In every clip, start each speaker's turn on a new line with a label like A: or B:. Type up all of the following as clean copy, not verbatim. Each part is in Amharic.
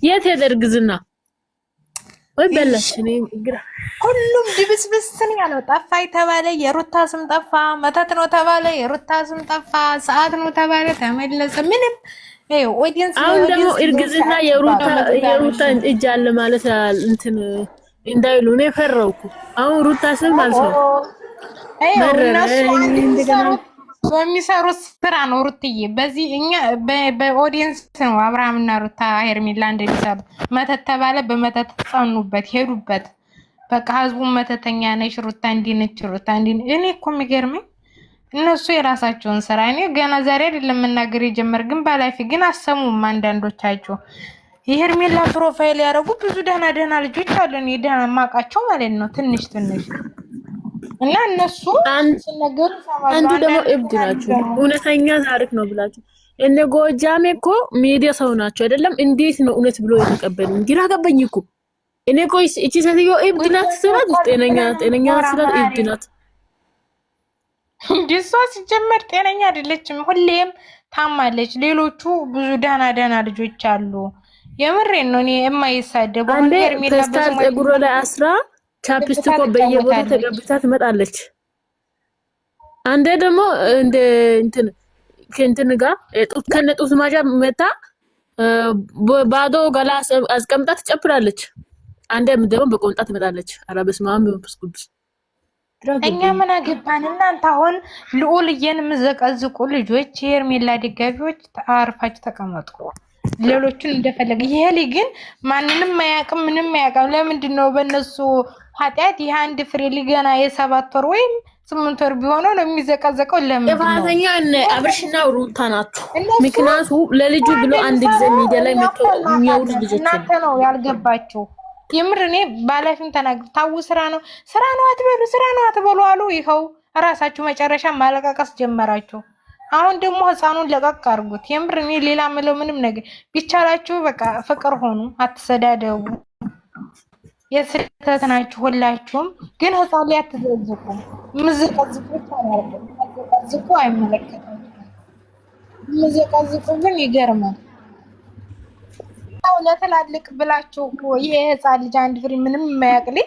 A: የት ሄደርግዝና ወይ በላሽ እኔ ግራ
B: ሁሉም ድብስብስን ያለው ጠፋ የተባለ የሩታ ስም ጠፋ፣ መተት ነው ተባለ የሩታ ስም ጠፋ፣ ሰዓት ነው ተባለ ተመለሰ። ምንም ኦዲየንስ
A: አሁን ደግሞ እርግዝና የሩታ እጅ አለ ማለት እንትን እንዳይሉ ነው ፈራውኩ። አሁን ሩታ ስም ማለት ነው
B: በሚሰሩት ስራ ነው ሩትዬ። በዚህ እኛ በኦዲየንስ ነው አብርሃምና ሩታ ሄርሜላ እንደሚሰሩ መተት ተባለ፣ በመተት ጸኑበት ሄዱበት። በቃ ህዝቡን መተተኛ ነሽ ሩታ እንዲህ ነች ሩታ እንዲህ። እኔ እኮ የሚገርመኝ እነሱ የራሳቸውን ስራ እኔ ገና ዛሬ አይደለም መናገር የጀመር ግን ባላፊ ግን አሰሙም አንዳንዶቻቸው የሄርሜላ ፕሮፋይል ያደረጉ ብዙ ደህና ልጆች አሉ። እኔ ደህና ማቃቸው ማለት ነው ትንሽ እና እነሱ ሲነገሩ
A: አንዱ ደግሞ እብድ ናቸው። እውነተኛ ታሪክ ነው ብላችሁ እነ ጎጃሜ እኮ ሚዲያ ሰው ናቸው አይደለም? እንዴት ነው እውነት ብሎ የተቀበሉ? ግራ ገባኝ እኮ እኔ እኮ እቺ ሴትዮ እብድ ናት ስላት ጤነኛ ስላት እብድ ናት።
B: እንዲሷ ሲጀመር ጤነኛ አይደለችም፣ ሁሌም ታማለች። ሌሎቹ ብዙ ደህና ልጆች አሉ። የምሬን ነው። እኔ የማይሳደቡ
A: ሄርሜላ በስሟ ፀጉሯ ላይ አስራ ቻፕስቲክ በየቦታው ተቀብታ ትመጣለች። አንዴ ደግሞ እንደ እንትን ጋር ጡት ከነጡት ማጃ መታ ባዶ ገላ አስቀምጣ ትጨፍራለች። አንዴ ደግሞ በቆንጣ ትመጣለች። ኧረ በስመ አብ ወመንፈስ ቅዱስ።
B: እኛ ምን አገባን? እናንተ አሁን ልዑልዬን የምዘቀዝቁ ልጆች የሄርሜላ ደጋፊዎች አርፋችሁ ተቀመጡ። ሌሎቹን እንደፈለገ ይሄ ግን ማንንም አያውቅም፣ ምንም አያውቅም። ለምንድን ነው በእነሱ ኃጢአት ይሄ አንድ ፍሬ ሊገና የ7 ወር ወይም 8 ወር ቢሆነው ነው የሚዘቀዘቀው? ለምን
A: ጥፋተኛ አብርሽና ሩታ ናቸው። ምክንያቱም ለልጁ ብሎ አንድ ጊዜ ሚዲያ ላይ መጥቶ የሚያወሩ ልጆች
B: እናንተ ነው ያልገባችሁ። የምር እኔ ባላፊም ተናግሩ ታው ስራ ነው አትበሉ አሉ። ይኸው ራሳችሁ መጨረሻ ማለቃቀስ ጀመራችሁ። አሁን ደግሞ ህፃኑን ለቀቅ አድርጉት። የምር እኔ ሌላ ምለው ምንም ነገር ቢቻላችሁ በቃ ፍቅር ሆኑ፣ አትሰዳደቡ። የስህተት ናችሁ ሁላችሁም፣ ግን ህፃን ላይ አትዘዝቁ። ምዝቀዝቁ አይመለከትም። ምዝቀዝቁ ግን ይገርማል። ለትላልቅ ብላችሁ ይሄ ህፃን ልጅ አንድ ፍሬ ምንም የማያውቅ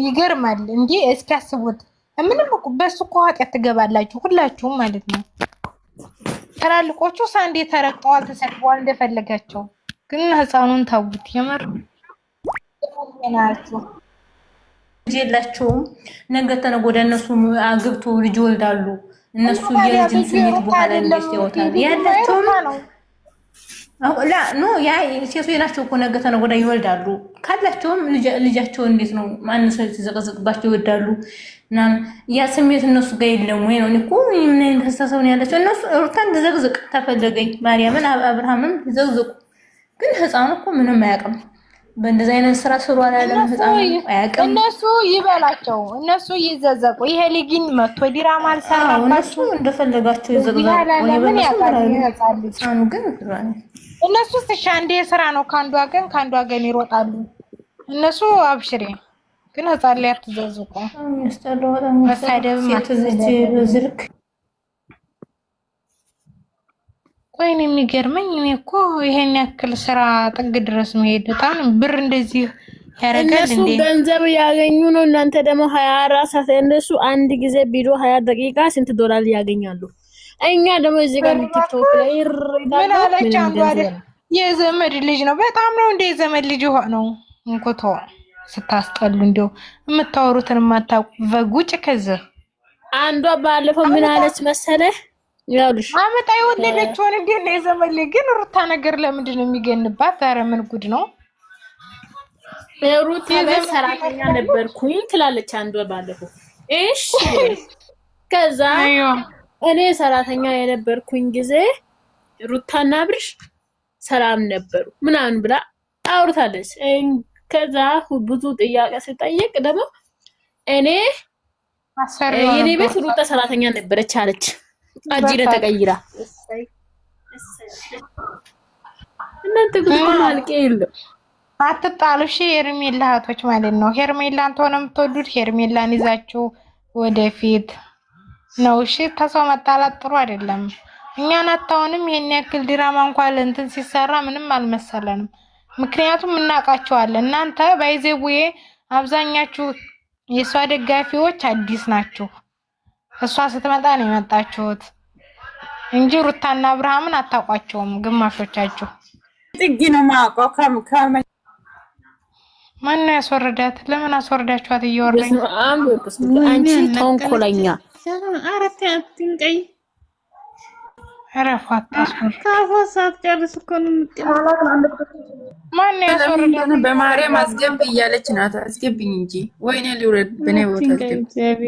B: ይገርማል እንዴ! እስኪ አስቡት። ምንም እኮ በሱ እኮ ኃጢአት ትገባላችሁ ሁላችሁም ማለት ነው። ትላልቆቹ ሳንዴ ተረግጠዋል፣ ተሰድበዋል እንደፈለጋቸው፣ ግን ህፃኑን ተውት። የምር ናችሁ
C: የላቸውም። ነገ ተነገ ወዲያ እነሱ አግብቶ ልጅ ይወልዳሉ። እነሱ የልጅን ስሜት በኋላ እንዴት ያወጣሉ? ያላቸውም ላ ኖ ያ ሴቶች ናቸው እኮ ነገ ተነገ ወዲያ ይወልዳሉ። ካላቸውም ልጃቸው እንዴት ነው ማንስ ተዘቀዘቅባቸው ይወዳሉ እና ያ ስሜት እነሱ ጋር የለም ወይ ነው? እኮ ምን አይነት አስተሳሰብ ነው ያላቸው? እነሱ ሩታን ተዘቅዝቅ ተፈለገኝ ማርያምን አብርሃምን ተዘቅዝቁ። ግን ህፃኑ እኮ ምንም አያውቅም። በእንደዚህ አይነት ስራ ስሩ አላለም። ህፃኑ አያውቅም።
B: እነሱ ይበላቸው፣ እነሱ ይዘዘቁ። ይሄ ልጅን መጥቶ ዲራማ አልሰራም።
C: እነሱ እንደፈለጋቸው ይዘቅዘቁ። ህፃኑ ግን
B: እነሱ አንዴ ስራ ነው፣ ከአንዱ ወገን ይሮጣሉ። እነሱ አብሽሬ ግን ህፃን ላይ አትዘዝቁ። መሳደብ
C: ዝርክ
B: ቆይን። የሚገርመኝ እኔ እኮ ይሄን ያክል ስራ ጥግ ድረስ መሄድ በጣም ብር እንደዚህ ያረጋል እንዴ?
A: እነሱ ገንዘብ ያገኙ ነው። እናንተ ደግሞ 24 ሰዓት እነሱ አንድ ጊዜ ቪዲዮ 20 ደቂቃ ስንት ዶላር ያገኛሉ? እኛ ደግሞ እዚህ ጋር ቲክቶክ ላይ
B: ምን አለች አንዷ የዘመድ ልጅ ነው። በጣም ነው እንደ የዘመድ ልጅ ሆነው እንኩቶ ስታስጠሉ እንደው የምታወሩትን ማታውቁ በጉጭ ከዚህ
A: አንዷ ባለፈው ምን አለች መሰለህ? ያውልሽ
B: አመጣ የወለደችውን እንዴት ነው የዘመድ ልጅ ግን ሩታ ነገር ለምንድን ነው የሚገንባት? ዛሬ ምን ጉድ ነው?
A: ሩታ ሰራተኛ ነበርኩኝ ትላለች አንዷ ባለፈው። እሺ ከዛ እኔ ሰራተኛ የነበርኩኝ ጊዜ ሩታና አብርሽ ሰላም ነበሩ ምናምን ብላ አውርታለች። ከዛ ብዙ ጥያቄ ስጠይቅ ደግሞ የኔ ቤት ሩታ ሰራተኛ ነበረች አለች። አጂረ ተቀይራ እናንተ ግን ማልቄ የለም።
B: አትጣሉ እሺ። ሄርሜላ እህቶች ማለት ነው። ሄርሜላን ተሆነ የምትወዱት ሄርሜላን ይዛችሁ ወደፊት ነው እሺ። ተሰው መጣላት ጥሩ አይደለም። እኛን አታውንም። ይሄን ያክል ድራማ እንኳን እንትን ሲሰራ ምንም አልመሰለንም። ምክንያቱም እናውቃቸዋለን። እናንተ ባይዘቡዬ አብዛኛችሁ የእሷ ደጋፊዎች አዲስ ናችሁ። እሷ ስትመጣ ነው የመጣችሁት እንጂ ሩታና አብርሃምን አታውቋቸውም ግማሾቻችሁ።
D: ጥጊ ነው የማውቀው።
B: ማን ነው ያስወረዳት? ለምን አስወረዳችኋት? እየወረኝ
A: አንቺ ተንኮለኛ
D: አራት አትንቀይ
B: አረፋት ታስወር
D: ካፎሳት ጨርስ እኮ ነው
B: ማን ነው ያስወረዳት?
D: በማርያም አስገብ እያለች ናት። አስገብኝ እንጂ ወይኔ ሊውረድ በኔ ቦታ አስገብ።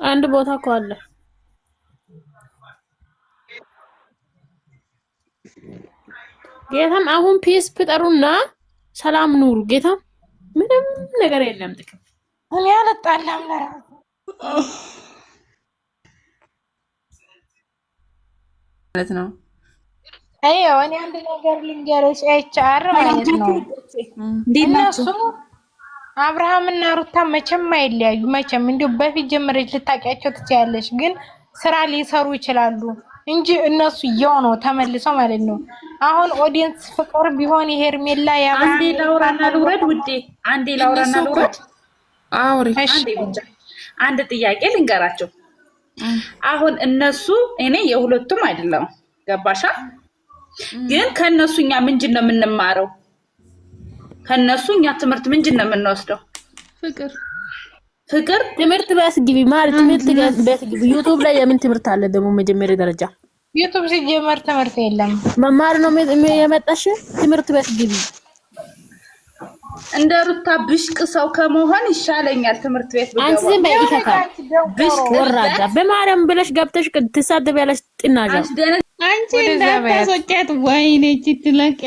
A: አንድ ቦታ እኮ አለ። ጌታም አሁን ፒስ ፍጠሩና ሰላም ኑሩ። ጌታ ምንም ነገር የለም ጥቅም
B: እኔ አልጣላም
D: ማለት ነው።
B: አይው እኔ አንድ ነገር ልንገርሽ፣ ኤችአር ማለት ነው እነሱ አብርሃምና ሩታ መቼም አይለያዩ። መቼም እንዲሁ በፊት ጀምረሽ ልታውቂያቸው ትችያለሽ፣ ግን ስራ ሊሰሩ ይችላሉ እንጂ እነሱ ያው ነው ተመልሰው ማለት ነው። አሁን ኦዲየንስ ፍቅር ቢሆን የሄርሜላ ያባን
D: አንዴ ላውራና ልውረድ ውዴ፣ አንዴ ላውራና ልውረድ። አውሪ አንዴ ብቻ አንድ ጥያቄ ልንገራቸው። አሁን እነሱ እኔ የሁለቱም አይደለም ገባሻ? ግን ከነሱ እኛ ምንድን ነው የምንማረው? ከነሱ እኛ ትምህርት ምንድን ነው የምንወስደው? ፍቅር
A: ትምህርት በስግቢ ማለት ትምህርት በስግቢ ዩቲዩብ ላይ የምን ትምህርት አለ ደግሞ? መጀመሪያ ደረጃ
B: ዩቲዩብ ሲጀመር ትምህርት የለም፣ መማር
A: ነው የመጣሽ። ትምህርት በስግቢ
D: እንደ ሩታ ብሽቅ ሰው ከመሆን ይሻለኛል ትምህርት ቤት ብገባ።
A: አንቺ ዝም በይ ይተካል። ብሽቅ ወራዳ በማርያም ብለሽ ገብተሽ ትሳደቢያለሽ። ጥናጃ
D: አንቺ እንዳታስወቂያት። ወይኔ ጅትለቀ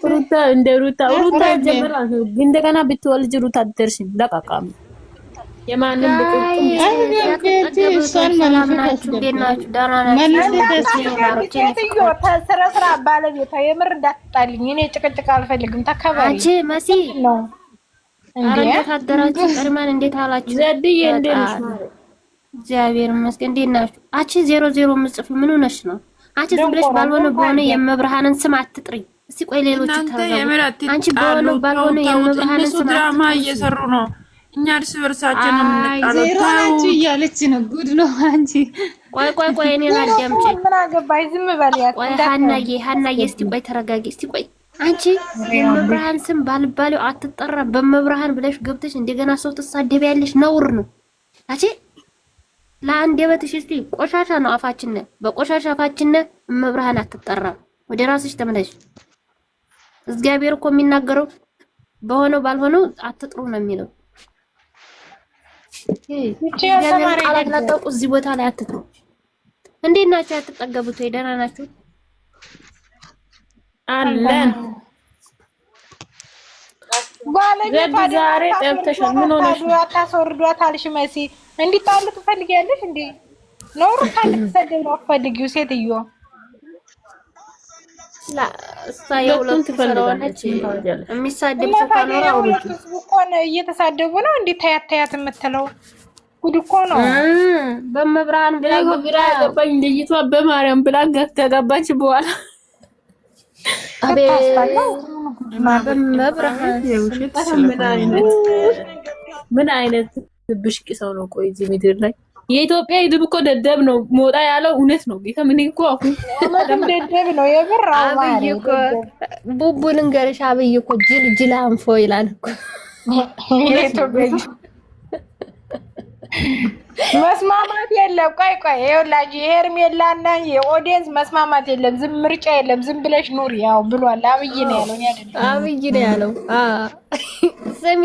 A: ሩታ እንደ ሩታ ጀምራ እንደገና ብትወልጅ ሩታ አትደርሽም። ለቃቃም የማንም
B: ስራ ባለቤቷ የምር እንዳትጣልኝ። እኔ ጭቅጭቅ አልፈልግም። ተከበሪ
E: አንቺ መሲ ነው። እንዴት አደራችሁ? ቀርማን እንዴት አላችሁ?
A: ዘድዬ እንዴት ነሽ?
E: እግዚአብሔር ይመስገን። እንዴት ናችሁ? አንቺ 00 ምጽፍ ምን ሆነሽ ነው? አንቺ ዝም ብለሽ ባልሆነ በሆነ የመብርሃንን ስም አትጥሪ። እስቲ ቆይ ሌሎች ተረጋጉ። አንቺ በሆነ ባልሆነ የመብርሃንን ስም
D: ድራማ እየሰሩ ነው። እኛ እርስ በርሳችን ነው የምንጣለው። ታውጪ እያለች ነው። ጉድ ነው። አንቺ
E: ቆይ እኔን አዳምጪ።
B: ምን አገባኝ? ዝም በልያት።
E: ቆይ ሀናዬ እስቲ ቆይ ተረጋጊ። እስቲ ቆይ አንቺ የመብርሃን ስም ባልባሌው አትጠራ። በመብርሃን ብለሽ ገብተሽ እንደገና ሰው ትሳደቢያለሽ። ነውር ነው። አንቺ ለአንደበትሽ እስቲ ቆሻሻ ነው አፋችን። በቆሻሻ አፋችን መብርሃን አትጠራ። ወደ ራስሽ ተመለሽ። እግዚአብሔር እኮ የሚናገረው በሆነው ባልሆነው አትጥሩ ነው የሚለው። ቃላት ላጠቁ እዚህ ቦታ ላይ አትጥሩ። እንዴት ናችሁ? ያትጠገቡት ወይ ደህና ናችሁ?
A: አለን
B: ባለቤቷ
A: ዛሬ ጠብተሻል። ምን ሆነሽ ነው?
B: አታስወርዷት አልሽ መሲ። እንዲጣሉ ትፈልጊያለሽ እንዴ? ኖሩ ካልተሰደብ ነው ፈልጊው ሴትዮ
E: ሁለቱም ትፈልጋለች። የሚሳደብ ሰው ካኖር አውሩት
B: እኮ ነው። እየተሳደቡ ነው እንዴ? ታያት የምትለው ጉድ እኮ ነው።
E: በመብርሃን ብላ
A: ግራ ገባኝ። ልይቷ በማርያም ብላ ገባች በኋላ ምን አይነት ብሽቅ ሰው ነው? ቆይ እዚህ ምድር ላይ የኢትዮጵያ ህዝብ እኮ ደደብ ነው። ሞጣ ያለው እውነት ነው። ጌታ ምን እኮ አሁን
B: ደደብ ነው የብር
E: አብይ እኮ ቡቡ ልንገርሽ፣ አብይ እኮ ጅል አንፎ ይላል እኮ
B: መስማማት የለም። ቆይ ይኸውላችሁ የሄርሜላና የኦዲየንስ መስማማት የለም። ዝም ምርጫ የለም። ዝም ብለሽ ኑሪ ያው ብሏል። አብይ ነው ያለው።
E: አብይ ነው ያለው። ስሚ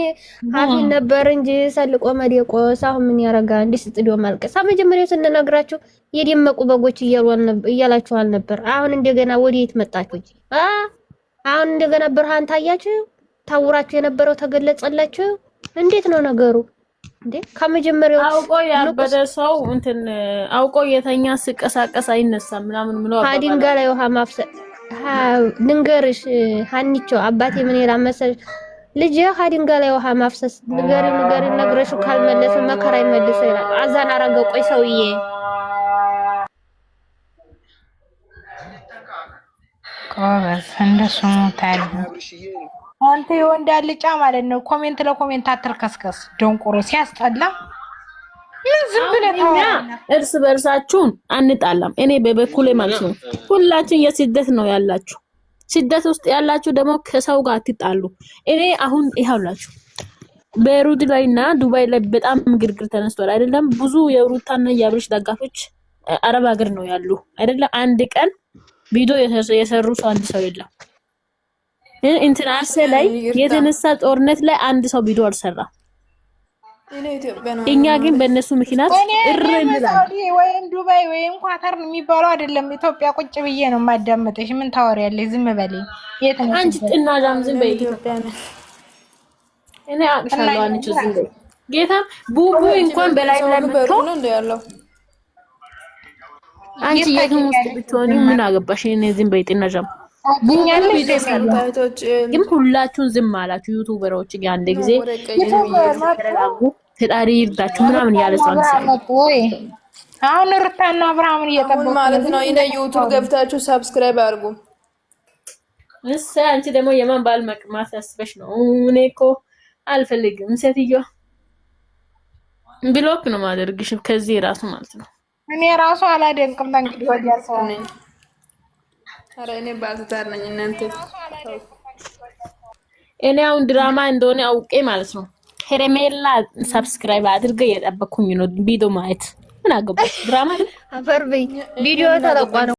E: ሀፊ ነበር እንጂ ሰልቆ መደቆስ አሁን ምን ያረጋ? እንዲህ ስጥዲዮ ማልቀስ። መጀመሪያ ስንነግራችሁ የደመቁ በጎች እያላችኋል ነበር። አሁን እንደገና ወዴት መጣችሁ? አሁን እንደገና ብርሃን ታያችሁ። ታውራችሁ የነበረው ተገለጸላችሁ። እንዴት ነው ነገሩ? እንዴ ከመጀመሪያው
A: አውቆ ያበደ ሰው እንትን አውቆ የተኛ ሲቀሳቀስ አይነሳም ምናምን ምለው
E: ድንጋይ ላይ ውሃ ማፍሰስ። ድንገርሽ ሀኒቾ አባቴ ምን ይላል መሰለሽ? ልጅ ድንጋይ ላይ ውሃ ማፍሰስ ንገሪ ነግረሽ ካልመለሰ መከራ ይመልሰው ይላል። አዛን አረገ። ቆይ ሰውዬ
B: ጎበዝ እንደሱ ታዲያ አንተ የወንድ አልጫ ማለት ነው። ኮሜንት ለኮሜንት አትልከስከስ ደንቆሮ ሲያስጠላ። ምን ዝም ብለህ
A: እርስ በርሳችሁን አንጣላም። እኔ በበኩሌ ማለት ነው ሁላችን የስደት ነው ያላችሁ። ስደት ውስጥ ያላችሁ ደግሞ ከሰው ጋር አትጣሉ። እኔ አሁን ይኸውላችሁ ቤይሩት ላይና ዱባይ ላይ በጣም ግርግር ተነስቷል አይደለም? ብዙ የሩታና የአብርሽ ደጋፊዎች አረብ ሀገር ነው ያሉ አይደለም? አንድ ቀን ቪዲዮ የሰሩ ሰው አንድ ሰው የለም። ኢንተርኔት ላይ የተነሳ ጦርነት ላይ አንድ ሰው ቪዲዮ አልሰራም። እኛ ግን በእነሱ ምክንያት
B: ሳውዲ ወይም ዱባይ ወይም ኳታር የሚባለው አይደለም። ኢትዮጵያ ቁጭ ብዬ ነው የማዳመጥሽ። ምን ታወሪያለሽ? ዝም በለኝ። የት ነው
A: አንቺ ጥናዛም? ዝም በይ። ኢትዮጵያ ነው እኔ አቅሻለሁ። አንቺ ዝም በይ። ጌታ ቡቡ እንኳን በላይ ላይ መጥቶ ነው ያለው። አንቺ የትም ውስጥ ብትሆኚ ምን አገባሽ? እኔ ዝም በይ። ጥናዛም ግን ሁላችሁን ዝም አላችሁ። ዩቲዩበሮች አንድ ጊዜ ፈጣሪ ይርዳችሁ ምናምን ያለ ሰው
B: አሁን ሩታና አብርሃምን እየጠበቁ
F: ማለት ነው። እኔ ዩቲዩብ ገብታችሁ ሰብስክራይብ አድርጉ።
A: እሺ አንቺ ደግሞ የማን ባል መቅማት ያስበሽ ነው? እኔ እኮ አልፈልግም። ሴትዮ ብሎክ ነው ማደርግሽ ከዚህ ራሱ ማለት ነው።
B: እኔ ራሱ አላደንቅም። እንግዲህ ወዲያ ሰው ነኝ።
F: ኧረ እኔ ባልታር ነኝ። እናንተ
A: እኔ አሁን ድራማ እንደሆነ አውቄ ማለት ነው ሄሬሜላ ሰብስክራይብ አድርገ እየጠበኩኝ ነው ቪዲዮ ማየት። ምን አገባሽ? ድራማ
E: አፈር በይ ቪዲዮ ተለቋ ነው